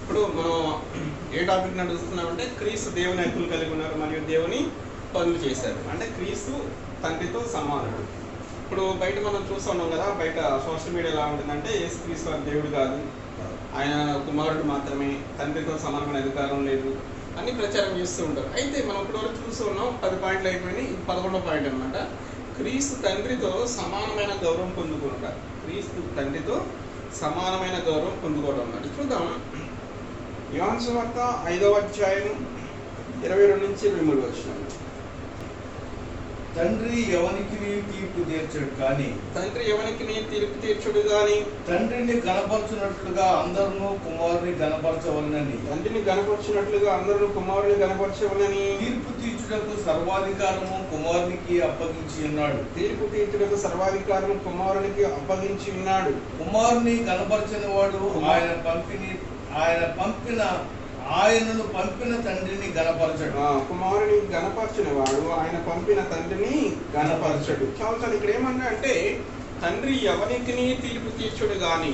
ఇప్పుడు మనం ఏ టాపిక్ నడుస్తున్నామంటే క్రీస్తు దేవుని హక్కులు కలిగి ఉన్నారు మరియు దేవుని పనులు చేశారు. అంటే క్రీస్తు తండ్రితో సమానుడు. ఇప్పుడు బయట మనం చూస్తున్నాం కదా, బయట సోషల్ మీడియా ఎలా ఉంటుందంటే యేసు క్రీస్తు వారి దేవుడు కాదు, ఆయన కుమారుడు మాత్రమే, తండ్రితో సమానమైన అధికారం లేదు అని ప్రచారం చేస్తూ ఉంటారు. అయితే మనం ఇప్పటివరకు చూస్తూ ఉన్నాం 10 పాయింట్లు అయిపోయినాయి. ఇది 11వ పాయింట్ అనమాట. క్రీస్తు తండ్రితో సమానమైన గౌరవం పొందుకుంటారు. క్రీస్తు తండ్రితో సమానమైన గౌరవం పొందుకోవడం అన్నమాట. చూద్దాం. యోహాను సువార్త 5వ అధ్యాయం 22 నుంచి 23 వచనాలు. తండ్రి ఎవనికి తీర్పు తీర్చడు కానీ తండ్రిని గణపరచునట్లుగా అందరూ కుమారుని గణపరచవలనని తీర్పు తీర్చుటకు సర్వాధికారము కుమారునికి అప్పగించి ఉన్నాడు. కుమారుని గణపరచని వాడు ఆయనను పంపిన తండ్రిని గణపరచడు. కుమారుని గణపరచిన వాడు ఆయన పంపిన తండ్రిని గణపరచడు. చాలా ఇక్కడ ఏమన్నా అంటే తండ్రి ఎవరికి తీర్పు తీర్చడు గాని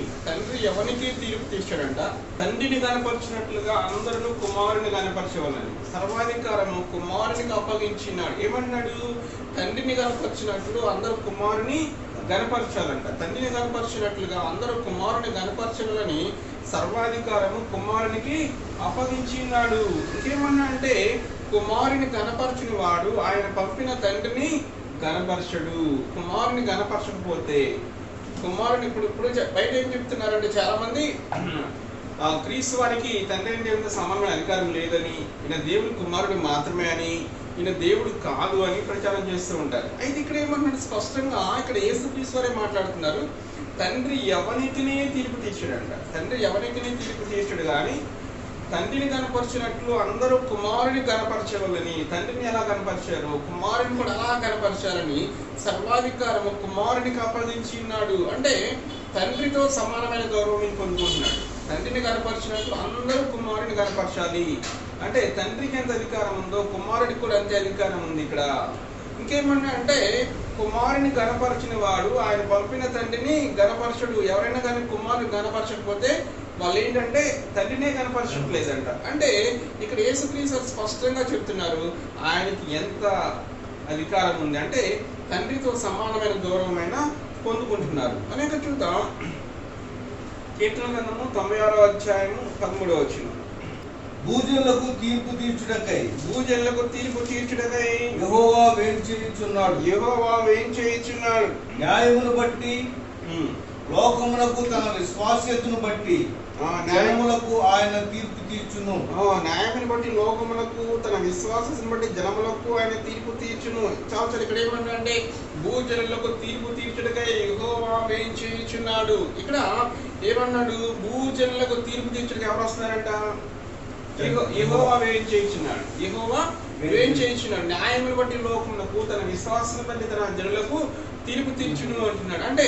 తీర్పు తీర్చడంట. తండ్రిని గణపరిచినట్లుగా అందరూ కుమారుని గణపరచవాలని సర్వాధికారము కుమారునికి అప్పగించినాడు. ఏమన్నాడు? తండ్రిని గణపరిచినట్లు అందరూ కుమారుని గణపరచాలంట. తండ్రిని గణపరిచినట్లుగా అందరూ కుమారుని గణపరచాలని సర్వాధికారము కుమారునికి అప్పగించినాడు. ఇంకేమన్నా అంటే కుమారుని గణపరచిన వాడు ఆయన పంపిన తండ్రిని గణపరచడు. కుమారుని గణపరచకపోతే కుమారుని ఇప్పుడు బయట ఏం చెప్తున్నారంటే చాలా మంది క్రీస్తు వారికి తండ్రి దేవునితో సమానమైన అధికారం లేదని, ఈయన దేవుడి కుమారుడు మాత్రమే అని, ఈయన దేవుడు కాదు అని ప్రచారం చేస్తూ ఉంటారు. అయితే ఇక్కడ ఏమన్నా స్పష్టంగా ఇక్కడ యేసుక్రీస్తు వారే మాట్లాడుతున్నారు. తండ్రి ఎవరికినే తీర్పు తీర్చాడంట. తండ్రి ఎవరికినే తీర్పు తీర్చాడు కానీ తండ్రిని కనపరిచినట్లు అందరూ కుమారుని కనపరచవాలని. తండ్రిని ఎలా కనపరిచారు, కుమారుని కూడా అలా కనపరచాలని సర్వాధికారము కుమారునికి అప్పగించి ఉన్నాడు. అంటే తండ్రితో సమానమైన గౌరవం పొందుకుంటున్నాడు. తండ్రిని కనపరిచినట్లు అందరూ కుమారుని కనపరచాలి. అంటే తండ్రికి ఎంత అధికారం ఉందో కుమారుడికి కూడా అంతే అధికారం ఉంది. ఇక్కడ ఇంకేమన్నా అంటే కుమారుని గణపరచిన వాడు ఆయన పంపిన తండ్రిని గణపరచడు. ఎవరైనా కానీ కుమారుని గణపరచకపోతే వాళ్ళు ఏంటంటే తండ్రినే కనపరచట్లేదంట. అంటే ఇక్కడ యేసుక్రీస్తు స్పష్టంగా చెప్తున్నారు ఆయనకి ఎంత అధికారం ఉంది అంటే తండ్రితో సమానమైన గౌరవమైన పొందుకుంటున్నారు. అనేక చూద్దాం. కీర్తన గ్రంథము 96వ అధ్యాయము 13వ వచనం. భూజనులకు తీర్పు తీర్చుటకై యెహోవా వేంచేయుచున్నాడు. న్యాయమును బట్టి లోకమునకు తన విశ్వాస్యతను బట్టి జనములకు ఆయన తీర్పు తీర్చును. న్యాయమును బట్టి లోకములకు తన విశ్వాసను బట్టి జనములకు ఆయన తీర్పు తీర్చును. చాలా ఇక్కడ ఏమన్నా అంటే భూజనులకు తీర్పు తీర్చుటకై యెహోవా వేంచేయుచున్నాడు. ఇక్కడ ఏమన్నాడు? భూజనులకు తీర్పు తీర్చుటకై ఎవరు వస్తున్నారంట? యెహోవా వేంచేయుచున్నాడు. న్యాయమును బట్టి లోకమునకు తన విశ్వాసాన్ని బట్టి తన జనులకు తీర్పు తీర్చును అంటున్నాడు. అంటే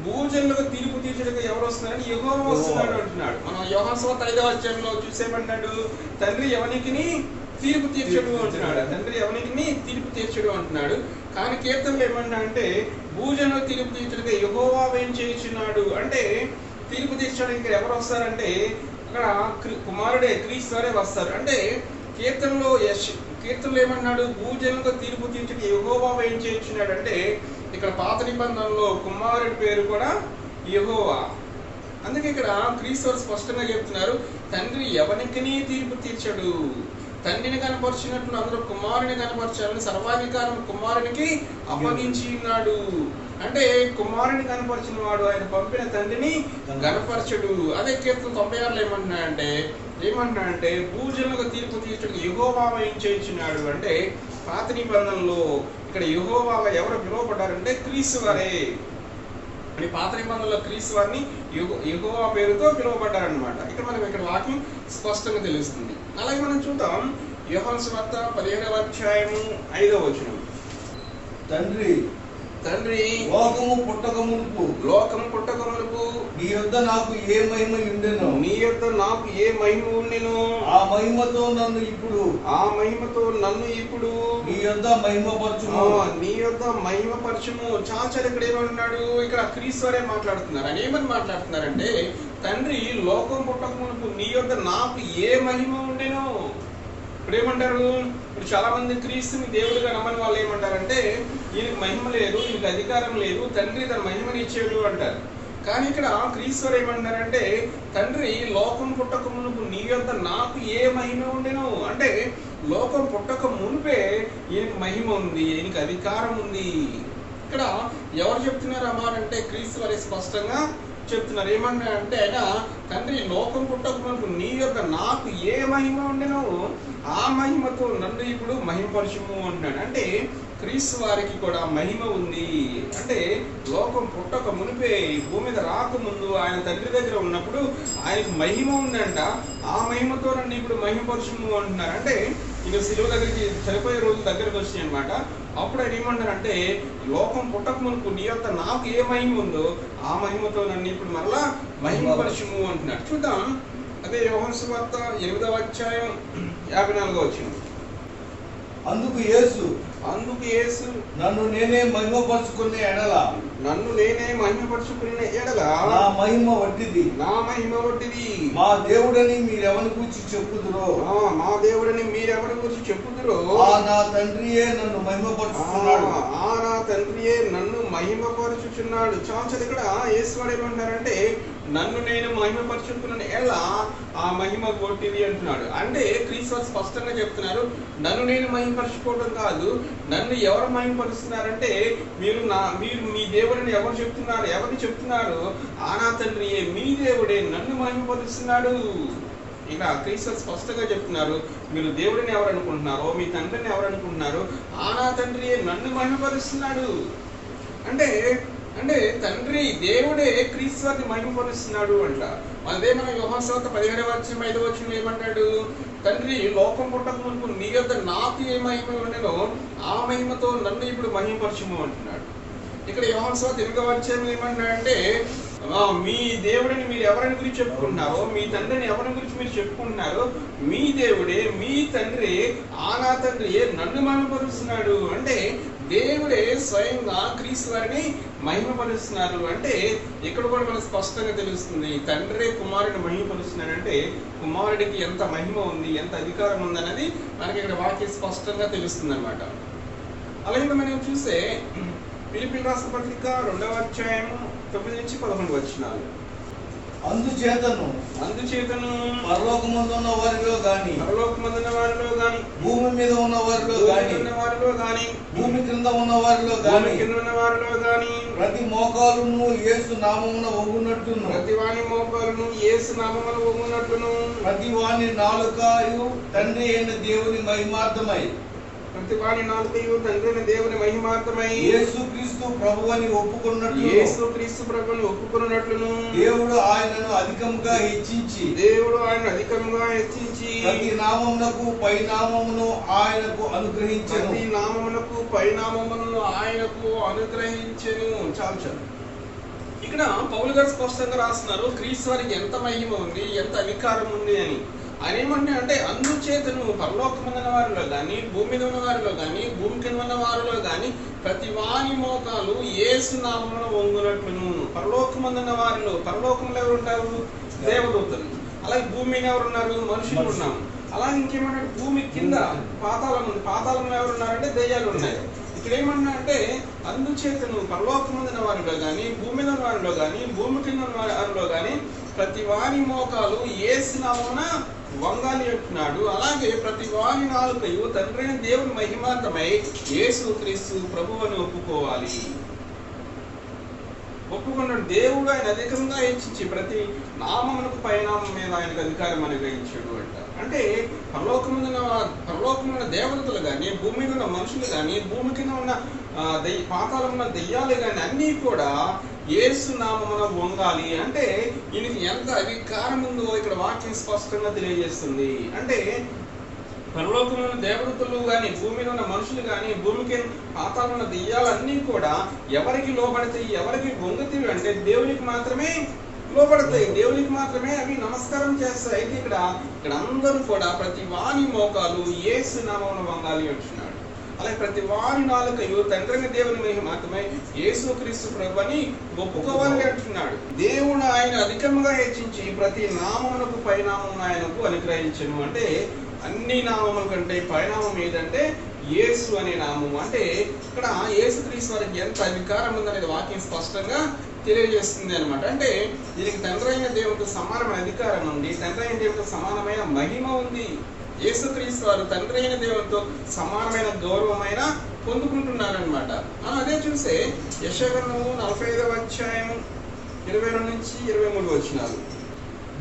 భూజనులకు తీర్పు తీర్చడానికి ఎవరు వస్తున్నారని యెహోవా వస్తున్నాడు అంటున్నాడు. మనం యోహాను సువార్త 5వ అధ్యాయంలో చూసేమంటాడు తండ్రి ఎవరికి తీర్పు తీర్చడు అంటున్నాడు. కానీ కీర్తనలు ఏమన్నా అంటే భూజనులకు తీర్పు తీర్చడానికి యెహోవా వేంచేయుచున్నాడు. అంటే తీర్పు తీర్చడానికి ఎవరు వస్తారంటే అక్కడ కుమారుడే క్రీస్తు వారే వస్తారు. అంటే కీర్తనలో ఏమన్నాడు? భూజనులకు తీర్పు తీర్చడానికి యెహోవా వేంచేయుచున్నాడు. అంటే ఇక్కడ పాత నిబంధనలో కుమారుడి పేరు కూడా యెహోవా. అందుకే ఇక్కడ క్రీస్తు స్పష్టంగా చెప్తున్నారు తండ్రి ఎవరికి తీర్పు తీర్చడు. తండ్రిని కనపరిచినట్లు అందరూ కుమారుని కనపరచాలని సర్వాధికారం కుమారునికి అప్పగించి ఉన్నాడు. అంటే కుమారుని కనపరిచిన వాడు ఆయన పంపిన తండ్రిని గణపరచడు. అదే కీర్తన 96లో ఏమంటున్నాడంటే భూజనులకు తీర్పు తీర్చడానికి యెహోవా వేంచేయుచున్నాడు. అంటే పాత నిబంధనలో ఇక్కడ యెహోవాగా ఎవరు పిలువబడ్డారంటే క్రీస్తు వారే. పాత నిబంధనలో క్రీస్తు వారిని యెహోవా పేరుతో పిలువబడ్డారనమాట. ఇక్కడ వాక్యం స్పష్టంగా తెలుస్తుంది. అలాగే మనం చూద్దాం. యోహాను సువార్త 15వ అధ్యాయము 5వ వచనం. తండ్రి లోకము పుట్టక మునుపు నీ యొద్ద నాకు ఏ మహిమ ఉండెను ఆ మహిమతో నన్ను ఇప్పుడు నీ యొద్ద మహిమపరచుము. చాచలు ఇక్కడ ఏమన్నాడు? ఇక్కడ క్రీస్తు వారే మాట్లాడుతున్నారు. ఆయన ఏమని మాట్లాడుతున్నారంటే తండ్రి లోకం పుట్టక మునుపు నీ యొద్ద నాకు ఏ మహిమ ఉండేనో. ఇప్పుడు ఏమంటారు, ఇప్పుడు చాలా మంది క్రీస్తుని దేవుడిగా నమ్మని వాళ్ళు ఏమంటారంటే ఈయనకి మహిమ లేదు, ఈయనకి అధికారం లేదు, తండ్రి తన మహిమని ఇచ్చేడు అంటారు. కానీ ఇక్కడ క్రీస్తు ఏమంటారంటే తండ్రి లోకం పుట్టక మునుపు నీ యొద్ద నాకు ఏ మహిమ ఉండేను అంటే లోకం పుట్టక మునిపే ఈయనకి మహిమ ఉంది, ఈయనకి అధికారం ఉంది. ఇక్కడ ఎవరు చెప్తున్నారు అన్నమాట అంటే క్రీస్తు వారి స్పష్టంగా చెప్తున్నారు. ఏమన్నా అంటే ఆయన తండ్రి లోకం పుట్టక మునుపు నీ యొద్ద నాకు ఏ మహిమ ఉండేనో ఆ మహిమతో నన్ను ఇప్పుడు మహిమపరచుము అంటున్నాడు. అంటే క్రీస్తు వారికి కూడా మహిమ ఉంది. అంటే లోకం పుట్టక మునిపే భూమి మీద రాకముందు ఆయన తండ్రి దగ్గర ఉన్నప్పుడు ఆయనకు మహిమ ఉందంట. ఆ మహిమతో నన్ను ఇప్పుడు మహిమపరచుము అంటున్నారు. అంటే ఇక శిలువ దగ్గరికి చనిపోయే రోజు దగ్గరకు వచ్చినాయి అనమాట. అప్పుడు ఆయన ఏమంటారంటే లోకం పుట్టక మునుపు నీ యొక్క నాకు ఏ మహిమ ఉందో ఆ మహిమతో నన్ను ఇప్పుడు మరలా మహిమపరచుము అంటున్నాడు. చూద్దాం, అదే యోహాను సువార్త 8వ అధ్యాయం 54వ వచనం. అందుకు యేసు నన్ను నేనే మహిమపరచుకునే ఎడల నా మహిమ వట్టిది మా దేవుడని మీరెవరి గురించి చెప్పుదురో నా తండ్రియే నన్ను మహిమపరచుచున్నాడు. చాలు ఇక్కడ యేసువాడు ఏమంటారంటే నన్ను నేను మహిమపరచుకున్నాను ఎలా ఆ మహిమ కొట్టిది అంటున్నాడు. అంటే క్రీస్తు స్పష్టంగా చెప్తున్నారు, నన్ను నేను మహిమపరచుకోవడం కాదు, నన్ను ఎవరు మహిమపరుస్తున్నారంటే మీరు మీ దేవుడిని ఎవరిని చెప్తున్నారు ఆ నా తండ్రియే మీ దేవుడే నన్ను మహిమపరుస్తున్నాడు. ఇక క్రీస్తు స్పష్టంగా చెప్తున్నారు, మీరు దేవుడిని ఎవరు అనుకుంటున్నారో మీ తండ్రిని ఎవరు అనుకుంటున్నారో ఆ నా తండ్రియే నన్ను మహిమపరుస్తున్నాడు. అంటే తండ్రి దేవుడే క్రీస్తు వారిని మహిమపరుస్తున్నాడు అంట. అదే మన యోహాను సువార్త 17వ అధ్యాయం 5వ వచనం ఏమంటాడు, తండ్రి లోకం పుట్టక మునుపు నీ యొద్ద నాకు ఏ మహిమ ఉండేనో ఆ మహిమతో నన్ను ఇప్పుడు మహిమపరచుము అంటున్నాడు. ఇక్కడ యోహాను సువార్త 8వ అధ్యాయం ఏమంటాడంటే మీ దేవుడిని మీరు ఎవరిని గురించి చెప్పుకుంటున్నారో మీ తండ్రిని ఎవరి గురించి మీరు చెప్పుకుంటున్నారో మీ దేవుడే మీ తండ్రి ఆ నా తండ్రియే నన్ను మహిమపరుస్తున్నాడు. అంటే దేవుడే స్వయంగా క్రీస్తు వారిని మహిమపరుస్తున్నారు. అంటే ఇక్కడ కూడా మనకు స్పష్టంగా తెలుస్తుంది, తండ్రే కుమారుడిని మహిమపరుస్తున్నాడు అంటే కుమారుడికి ఎంత మహిమ ఉంది, ఎంత అధికారం ఉంది అన్నది మనకి ఇక్కడ వాక్యం స్పష్టంగా తెలుస్తుంది అనమాట. అలాగే మనం చూస్తే ఫిలిప్పీయులకు రాసిన పత్రిక 2వ అధ్యాయం 9 నుంచి 11 వచనాలు. అందుచేతను పరలోకమందు ఉన్న వారిలో గాని భూమి మీద ఉన్న వారిలో గాని భూమి క్రింద ఉన్న వారిలో గాని ప్రతి మోకాలును యేసు నామమున వంగునట్లును ప్రతి వాని నాలుకయు తండ్రి అయిన దేవుని మహిమార్థమై యేసుక్రీస్తు ప్రభువుని ఒప్పుకున్నట్లును దేవుడు ఆయనను అధికముగా హెచ్చించి ప్రతి నామమునకు పైనామమును ఆయనకు అనుగ్రహించెను. చాలు. ఇక్కడ పౌలు గారు స్పష్టంగా రాస్తున్నారు క్రీస్తు వారికి ఎంత మహిమ ఉంది, ఎంత అధికారం ఉంది అని. ఆయన ఏమంటే అంటే అందుచేతను పరలోకమున్న వారిలో కానీ భూమి మీద ఉన్న వారిలో కానీ భూమి కింద ఉన్న వారిలో కానీ ప్రతి వాని మోకాలు యేసు నామమున వంగునట్లును. పరలోకమున్న వారిలో, పరలోకంలో ఎవరు ఉంటారు? దేవదూతలు. అలాగే భూమి మీద ఎవరు ఉన్నారు? మనుషులు ఉన్నాము. అలాగే ఇంకేమంటే భూమి కింద పాతాళం ఉంది. పాతాళంలో ఎవరు ఉన్నారంటే దెయ్యాలు ఉన్నాయి. ఇక్కడ ఏమన్నా అంటే అందుచేతను పరలోకమున్న వారిలో కానీ భూమి మీద ఉన్న వారిలో కానీ భూమి కింద ఉన్న వారిలో కానీ ప్రతి వాని మోకాలు యేసు నామమున వంగాలి అంటున్నాడు. అలాగే ప్రతి వాని నాలుకయు తండ్రి అయిన దేవుని మహిమార్థమై యేసుక్రీస్తు ప్రభువుని ఒప్పుకున్నాడు. దేవుడు ఆయన అధికంగా హెచ్చించి ప్రతి నామమునకు పైనామం మీద ఆయనకు అధికారం అనుగ్రహించాడు అంట. అంటే పరలోకమున్న దేవతలు కానీ భూమి మీద ఉన్న మనుషులు కానీ భూమి కింద ఉన్న పాతాళంలో ఉన్న దెయ్యాలు కానీ అన్నీ కూడా యేసు నామమున వంగాలి. అంటే ఈయనకి ఎంత అధికారం ఉందో ఇక్కడ వాక్యం స్పష్టంగా తెలియజేస్తుంది. అంటే పరలోకమున దేవతలు కానీ భూమి మీద ఉన్న మనుషులు కానీ భూమికి పాతాళంలో ఉన్న దెయ్యాలన్నీ కూడా ఎవరికి లోబడతాయి, ఎవరికి వంగుతాయి అంటే దేవునికి మాత్రమే లోబడతాయి, దేవునికి మాత్రమే అవి నమస్కారం చేస్తాయి. అయితే ఇక్కడ అందరూ కూడా ప్రతి వాని మోకాలు యేసు నామమున వంగాలి అంటున్నాడు. అలాగే ప్రతి వారి నాలుకయు తండ్రిని దేవుని మహిమాత్మై యేసుక్రీస్తు ప్రభుని ఒప్పుకోవాలని అంటున్నాడు. దేవుడు ఆయన అధికంగా హెచ్చించి ప్రతి నామమునకు పైనామం ఆయనకు అనుగ్రహించను. అంటే అన్ని నామముల కంటే పైనామం ఏదంటే యేసు అనే నామం. అంటే ఇక్కడ యేసుక్రీస్తు వారికి ఎంత అధికారం ఉందనేది వాక్యం స్పష్టంగా తెలియజేస్తుంది అనమాట. అంటే దీనికి తండ్రి అయిన దేవుడితో సమానమైన అధికారం ఉంది, తండ్రి అయిన దేవుడితో సమానమైన మహిమ ఉంది. యేసుక్రీస్తు వారు తండ్రి అయిన దేవుడితో సమానమైన గౌరవమైన పొందుకుంటున్నారనమాట. మనం అదే చూస్తే యెషయా గ్రంథము 45వ అధ్యాయం 22 నుంచి 23 వచనాలు.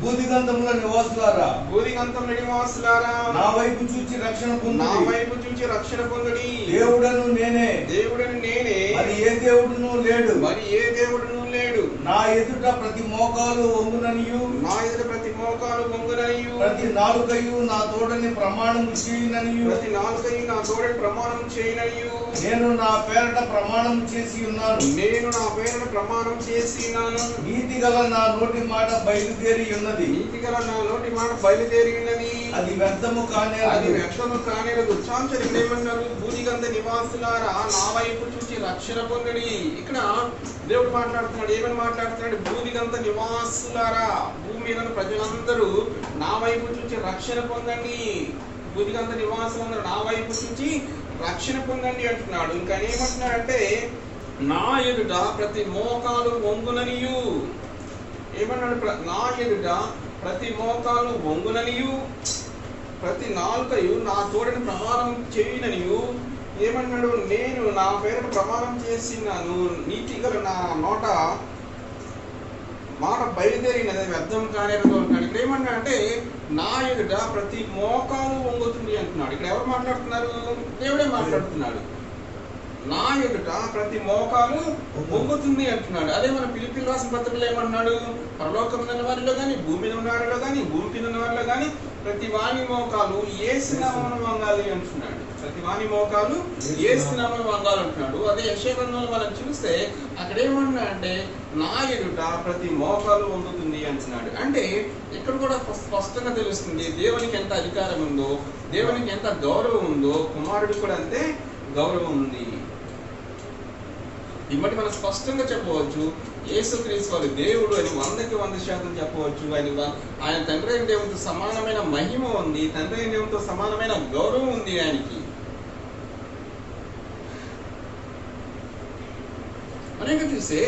భూదిగంతముల నివాసులారా, భూదిగంతముల నివాసులారా, నా వైపు చూచి రక్షణ పొందుడి, నా వైపు చూచి రక్షణ పొందుడి. దేవుడను నేనే, దేవుడను నేనే, మరి ఏ దేవుడును లేడు, మరి ఏ దేవుడును లేడు. నా ఎదుట ప్రతి మోకాలు వంగుననియు, నా ఎదుట ప్రతి మోకాలు వంగుననియు, ప్రతి నాలుకయు నా తోడని ప్రమాణము చేయుననియు, ప్రతి నాలుకయు నా తోడని ప్రమాణం చేయననియు, నేను నా పేరట ప్రమాణం చేసి ఉన్నాను, నేను నా పేరున ప్రమాణం చేసి ఉన్నాను. నీతి గల నా నోటి మాట బయలుదేరి ఉన్నది, నీతి గల నా నోటి మాట బయలుదేరి ఉన్నది, అది వ్యర్థము కానే, అది వ్యర్థము కానేరదు. చాంచలి ఏమన్నారు? భూదిగంత నివాసులారా, నా వైపు చూచి రక్షణ పొందడి. ఇక్కడ దేవుడు మాట్లాడుతున్నాడు. ఏమని మాట్లాడుతున్నాడు? భూదిగంత నివాసులారా, భూమి మీద ప్రజలందరూ నా వైపు చూచి రక్షణ పొందండి. భూదిగంత నివాసులందరూ నా వైపు చూచి రక్షణ పొందండి అంటున్నాడు. ఇంకా ఏమంటున్నాడంటే, నా ఎదుట ప్రతి మోకాలు వంగుననియు. ఏమన్నాడు? నా ఎదుట ప్రతి మోకాలు వంగుననియు, ప్రతి నాలుకయు నా తోడని ప్రమాణం చేయుననియు. ఏమన్నాడు? నేను నా పేరును ప్రమాణం చేసినాను, నీతి గల నా నోట మాట బయలుదేరినది వ్యర్థం కానేరదు అంటున్నాడు. ఇక్కడ ఏమన్నా అంటే, నా ఎదుట ప్రతి మోకాలు వంగుతుంది అంటున్నాడు. ఇక్కడ ఎవరు మాట్లాడుతున్నారు? దేవుడే మాట్లాడుతున్నాడు. నా ఎదుట ప్రతి మోకాలు వంగుతుంది అంటున్నాడు. అదే మన ఫిలిప్పీయులకు రాసిన పత్రికలో ఏమన్నాడు? పరలోకం ఉన్న వారిలో కానీ, భూమి మీద ఉన్న వారిలో కానీ, భూమి కింద ఉన్న వారిలో కానీ ప్రతి వాని మోకాలు యేసు నామమున వంగాలి అంటున్నాడు. ప్రతి వాని మోకాలు యేసు నామమున వంగాలి అంటున్నాడు. అదే యెషయా గ్రంథంలో మనం చూస్తే అక్కడ ఏమన్నా అంటే, నా ఎదుట ప్రతి మోకాలు వంగుతుంది అంటున్నాడు. అంటే ఇక్కడ కూడా స్పష్టంగా తెలుస్తుంది దేవునికి ఎంత అధికారం ఉందో, దేవునికి ఎంత గౌరవం ఉందో, కుమారుడికి కూడా అంతే గౌరవం ఉంది. ఇప్పటి మనం స్పష్టంగా చెప్పవచ్చు, యేసుక్రీస్తు వారి దేవుడు అని 100కి 100% చెప్పవచ్చు. ఆయన తండ్రి అయిన దేవునితో సమానమైన మహిమ ఉంది, తండ్రి అయిన దేవునితో సమానమైన గౌరవం ఉంది ఆయనకి. అనేక చూస్తే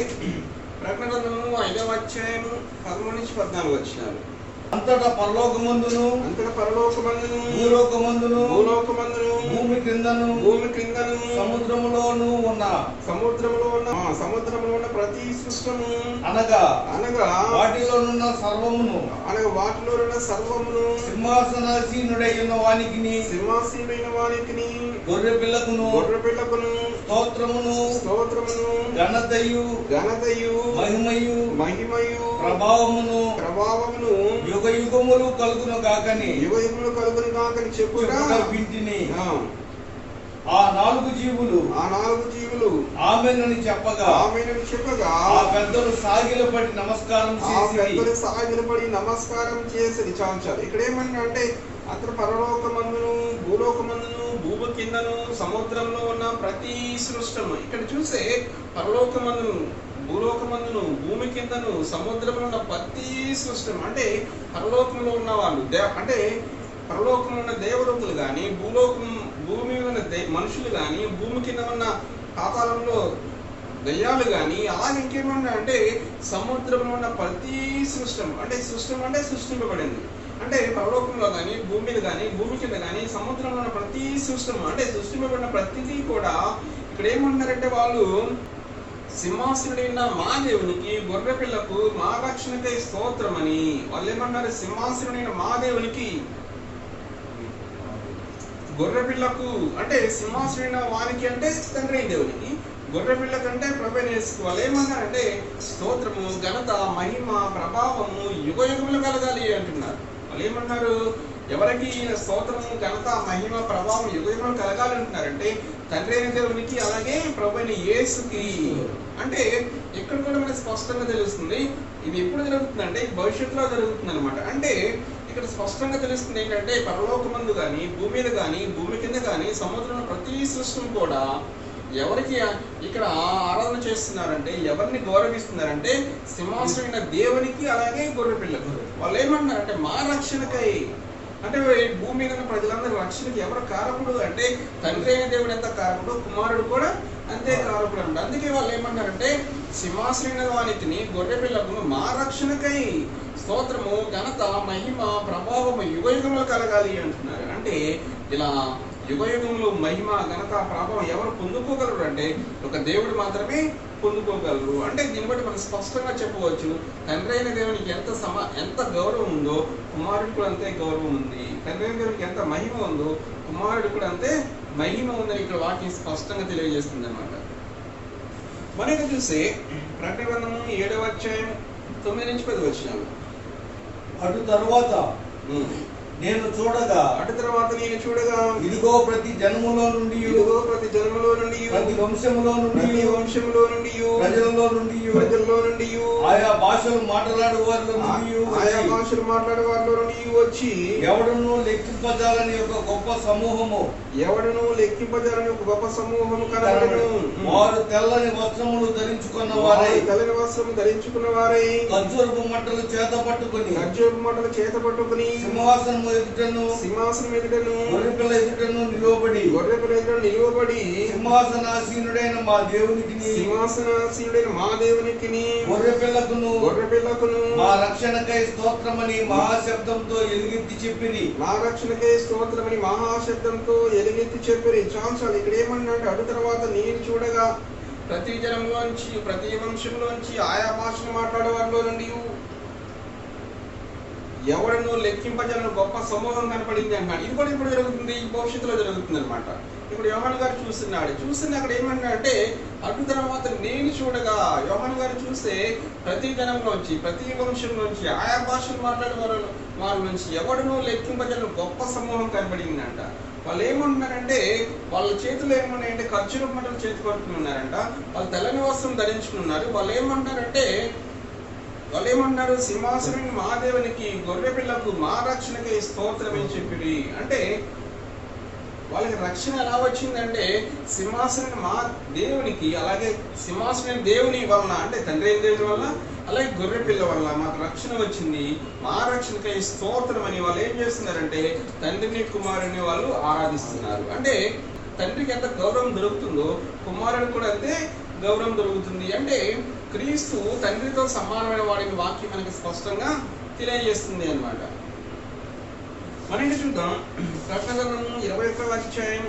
ప్రకటన గ్రంథము 5వ అధ్యాయం 13 నుంచి 14 వచనాలు. అంతటా పరలోకమందును, అంతటా పరలోకమందును, భూలోకమందును, భూలోకమందును, భూమి క్రిందను, సముద్రములో ఉన్న ప్రతి సృష్టము అనగా వాటిలోనున్న సర్వమును సింహాసనాసీనుడైన వానికిని, గొర్రె పిల్లకును స్తోత్రమును ఘనతయు మహిమయు ప్రభావమును యుగ యుగములు కలుగును కాకని చెప్పుట వింటిని. ఆ నాలుగు జీవులు ఆమేనని చెప్పగా ఆ పెద్దలు సాగిలపడి నమస్కారం చేసి చాలు. ఇక్కడ ఏమన్నా అంటే, అతను పరలోకమందును, భూలోకమందును, భూమి కిందను, సముద్రంలో ఉన్న ప్రతి సృష్టము. ఇక్కడ చూస్తే పరలోకమందును, భూలోకమందును, భూమి కిందను, సముద్రంలో ఉన్న ప్రతి సృష్టం. అంటే పరలోకంలో ఉన్న వాళ్ళు అంటే పరలోకంలో ఉన్న దేవదూతలు కానీ, భూమి మీద ఉన్న మనుషులు కానీ, భూమి కింద ఉన్న పాతాళంలో దయ్యాలు కానీ, అలాగే ఇంకేమన్నా అంటే సముద్రంలో ఉన్న ప్రతి సృష్టం. అంటే సృష్టం అంటే సృష్టింపబడింది. అంటే పరలోకంలో కానీ, భూమి మీద కానీ, భూమి కింద కానీ, సముద్రంలో ఉన్న ప్రతి సృష్టం అంటే సృష్టింపబడిన ప్రతిదీ కూడా ఇక్కడ ఏమంటున్నారంటే, వాళ్ళు సింహాసనుడైన మా దేవునికి, గొర్రె పిల్లకు, మా రక్షణకై స్తోత్రమని వాళ్ళు ఏమన్నారు? సింహాసనుడైన మా దేవునికి, గొర్రె పిల్లకు అంటే సింహాసనుడైన వానికి అంటే తండ్రి దేవునికి, గొర్రె పిల్ల కంటే ప్రభువైన యేసుకు వాళ్ళు ఏమన్నారంటే స్తోత్రము, ఘనత, మహిమ, ప్రభావము యుగ యుగములు కలగాలి అంటున్నారు. వాళ్ళు ఏమన్నారు? ఎవరికి ఈయన స్తోత్రము, ఘనత, మహిమ, ప్రభావం యుగ యుగములు కలగాలి అంటున్నారంటే తండ్రి అయిన దేవునికి, అలాగే ప్రభువైన యేసుకి. అంటే ఇక్కడ కూడా మనకి స్పష్టంగా తెలుస్తుంది ఇది ఎప్పుడు జరుగుతుందంటే భవిష్యత్తులో జరుగుతుంది అనమాట. అంటే ఇక్కడ స్పష్టంగా తెలుస్తుంది ఏంటంటే పరలోకమందు కానీ భూమి మీద కానీ భూమి కింద కానీ సముద్రంలో ప్రతి సృష్టిని కూడా ఎవరికి ఇక్కడ ఆరాధన చేస్తున్నారంటే, ఎవరిని గౌరవిస్తున్నారంటే సింహాసనమైన దేవునికి, అలాగే గొర్రె పిల్లకు. వాళ్ళు ఏమంటున్నారంటే మా రక్షణకై, అంటే భూమి మీద ఉన్న ప్రజలందరి రక్షణకి ఎవరు కారకుడు అంటే తండ్రి అయిన దేవుడు ఎంత కారకుడు, కుమారుడు కూడా అంతే కారకుడు అంట. అందుకే వాళ్ళు ఏమంటారంటే సింహాసనమైన వానికిని గొర్రె పిల్లకు మా రక్షణకై స్తోత్రము, ఘనత, మహిమ, ప్రభావము యుగయుగంలో కలగాలి అంటున్నారు. అంటే ఇలా యుగయుగంలో మహిమ, ఘనత, ప్రభావం ఎవరు పొందుకోగలరు అంటే ఒక దేవుడు మాత్రమే పొందుకోగలరు. అంటే దీన్ని బట్టి మనం స్పష్టంగా చెప్పవచ్చు, తండ్రి అయిన దేవునికి ఎంత గౌరవం ఉందో కుమారుడు కూడా అంతే గౌరవం ఉంది. తండ్రి అయిన దేవునికి ఎంత మహిమ ఉందో కుమారుడు కూడా అంతే మహిమ ఉందని ఇక్కడ వాక్యం స్పష్టంగా తెలియజేస్తుంది అన్నమాట. మనకి చూస్తే ప్రకటన గ్రంథము 7వ అధ్యాయం 9 నుంచి 10 వచనాలు. అటు తరువాత నేను చూడగా ఇదిగో ప్రతి జనములో నుండి ప్రతి వంశములో నుండి ప్రజలలో నుండి ఆయా భాషలు మాట్లాడే వారిలో నుండి వచ్చి ఎవడును లెక్కింపజాలని ఒక గొప్ప సమూహము కనబడెను. వారు తెల్లని వస్త్రములు ధరించుకున్న వారై ఖర్జూరపు మట్టలు చేత పట్టుకొని సింహాసనం ఎదుటను గొర్రెపిల్ల ఎదుటను నిలువబడి సింహాసనాసీనుడైన మా దేవునికి గొర్రెపిల్లకును మా రక్షణకై స్తోత్రమని మహాశబ్దంతో ఎలుగెత్తి చెప్పిరి. చాలు ఇక్కడ ఏమన్నా అంటే అటు తర్వాత నేను చూడగా ప్రతి జనంలోంచి ప్రతి వంశంలోంచి ఆయా భాషను మాట్లాడే వారిలో నుండి ఎవడను లెక్కింపజాలని గొప్ప సమూహం కనపడింది అంటాడు. ఇది కూడా ఇప్పుడు జరుగుతుంది, ఈ భవిష్యత్తులో జరుగుతుంది అనమాట. ఇప్పుడు యోహాను గారు చూస్తున్న అక్కడ ఏమన్నా అంటే అటు తర్వాత నేను చూడగా, యోహాను గారు చూస్తే ప్రతి జనంలోంచి ప్రతి వంశంలోంచి ఆయా భాషలు మాట్లాడే వారి నుంచి ఎవడను లెక్కింపజాలని గొప్ప సమూహం కనపడింది అంట. వాళ్ళు ఏమంటున్నారంటే వాళ్ళ చేతులు ఏమన్నాయంటే ఖర్జూరపు మట్టలు చేతి పట్టుకుని ఉన్నారంట. వాళ్ళు తెల్లని వస్త్రం ధరించుకున్నారు. వాళ్ళు ఏమన్నారు సింహాసనం మా దేవునికి గొర్రె పిల్లకు మా రక్షణకి స్తోత్రం అని చెప్పి. అంటే వాళ్ళకి రక్షణ ఎలా వచ్చిందంటే సింహాసనం మా దేవునికి, అలాగే సింహాసనం దేవుని వలన, అంటే తండ్రి అయిన దేవుని వల్ల, అలాగే గొర్రె పిల్ల వల్ల మాకు రక్షణ వచ్చింది. మా రక్షణకై స్తోత్రం అని వాళ్ళు ఏం చేస్తున్నారంటే తండ్రిని కుమారుని వాళ్ళు ఆరాధిస్తున్నారు. అంటే తండ్రికి ఎంత గౌరవం దొరుకుతుందో కుమారుడు కూడా అంతే గౌరవం దొరుకుతుంది. అంటే క్రీస్తు తండ్రితో సమానమైన వాడిని వాక్యం మనకి స్పష్టంగా తెలియజేస్తుంది అన్నమాట. మనం చూద్దాం ప్రకటన గ్రంథం 21వ అధ్యాయం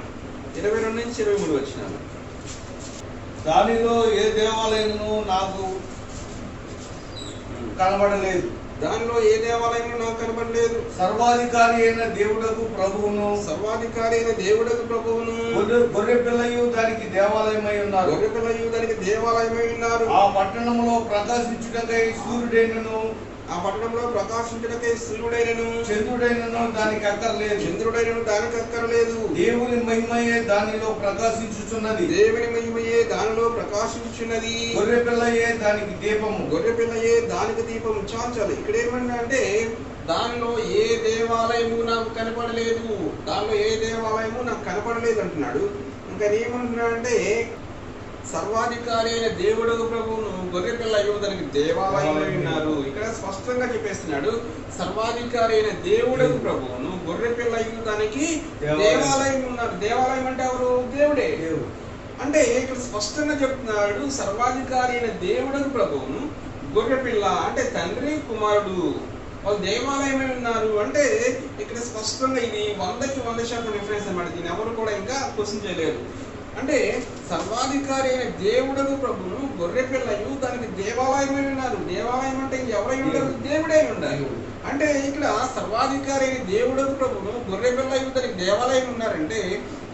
22 నుంచి 23 వచనాలు. దానిలో ఏ దేవాలయము నాకు కనబడలేదు. సర్వాధికారి అయిన దేవుడకు ప్రభువును గొర్రె పిల్లయు దానికి దేవాలయమై ఉన్నారు. ఆ పట్టణంలో ప్రకాశించుటకై సూర్యుడైనను చంద్రుడైనను దానికి అక్కర్లేదు. దేవుని మహిమయే దానిలో ప్రకాశించుచున్నది. గొర్రె పిల్లయే దానికి దీపము. చాలు ఇక్కడ ఏమన్నా అంటే దానిలో ఏ దేవాలయము నాకు కనపడలేదు అంటున్నాడు. ఇంకా ఏమంటున్నాడు అంటే సర్వాధికారి అయిన దేవుడు ప్రభువును గొర్రె పిల్ల దానికి దేవాలయమై ఉన్నారు. ఇక్కడ స్పష్టంగా చెప్పేస్తున్నాడు, సర్వాధికారి అయిన దేవుడు ప్రభువును గొర్రె పిల్ల దానికి దేవాలయం ఉన్నారు. దేవాలయం అంటే ఎవరు? దేవుడే. అంటే ఇక్కడ స్పష్టంగా చెప్తున్నాడు, సర్వాధికారి అయిన దేవుడు ప్రభువును గొర్రె పిల్ల అంటే తండ్రి కుమారుడు వాళ్ళు దేవాలయమై ఉన్నారు. అంటే ఇక్కడ స్పష్టంగా ఇది 100% డిఫరెన్స్ అన్నమాట. దీన్ని ఎవరు కూడా ఇంకా క్వశ్చన్ చేయలేరు. అంటే సర్వాధికారి అయిన దేవుడు ప్రభును గొర్రె పిల్లయు దానికి దేవాలయమై ఉన్నారు. దేవాలయం అంటే ఎవరై ఉండరు? దేవుడే ఉండాలి. అంటే ఇక్కడ సర్వాధికారి అయిన దేవుడు ప్రభును గొర్రె పిల్లయు దానికి దేవాలయం ఉన్నారంటే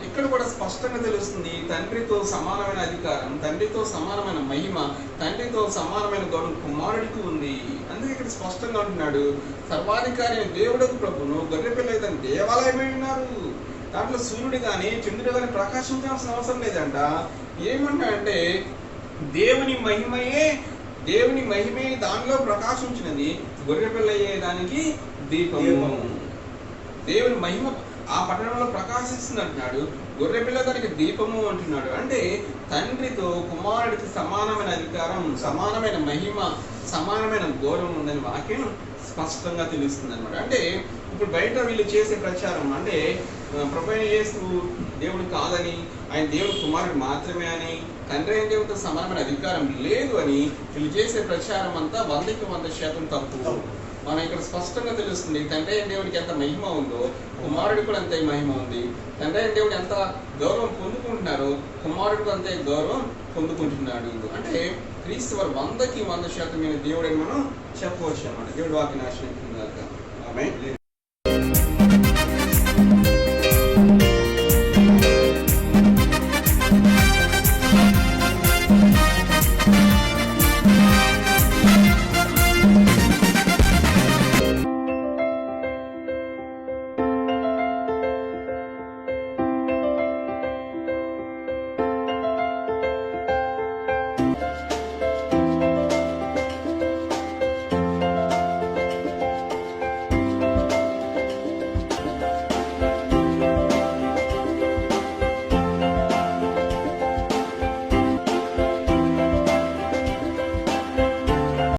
ఇక్కడ కూడా స్పష్టంగా తెలుస్తుంది, తండ్రితో సమానమైన అధికారం, తండ్రితో సమానమైన మహిమ, తండ్రితో సమానమైన గౌరవం కుమారుడికి ఉంది. అందుకే ఇక్కడ స్పష్టంగా ఉంటున్నాడు, సర్వాధికారి అయిన దేవుడు ప్రభును గొర్రె పిల్లయు దానికి దేవాలయమై ఉన్నారు. దాంట్లో సూర్యుడు కానీ చంద్రుడు కానీ ప్రకాశించాల్సిన అవసరం లేదంట. ఏమంటాడంటే దేవుని మహిమయే దానిలో ప్రకాశించినది, గొర్రె పిల్లయే దానికి దీపము. దేవుని మహిమ ఆ పట్టణంలో ప్రకాశిస్తుంది అంటున్నాడు. గొర్రె పిల్ల దానికి దీపము అంటున్నాడు. అంటే తండ్రితో కుమారుడికి సమానమైన అధికారం, సమానమైన మహిమ, సమానమైన గౌరవం ఉందని వాక్యం స్పష్టంగా తెలుస్తుంది అనమాట. అంటే ఇప్పుడు బయట వీళ్ళు చేసే ప్రచారం అంటే ప్రభువైన యేసు దేవుడు కాదని, ఆయన దేవుడు కుమారుడు మాత్రమే అని, తండ్రి అయిన దేవుడితో సమానమైన అధికారం లేదు అని వీళ్ళు చేసే ప్రచారం అంతా 100% తప్పు. మనం ఇక్కడ స్పష్టంగా తెలుస్తుంది తండ్రి అయిన దేవుడికి ఎంత మహిమ ఉందో కుమారుడు కూడా అంతే మహిమ ఉంది. తండ్రి అయిన దేవుడు ఎంత గౌరవం పొందుకుంటున్నారో కుమారుడు అంతే గౌరవం పొందుకుంటున్నాడు. అంటే క్రీస్తు వారు 100% దేవుడని మనం చెప్పవచ్చు అన్నమాట. దేవుడు వాక్యం ఆశ్రయించిందాక.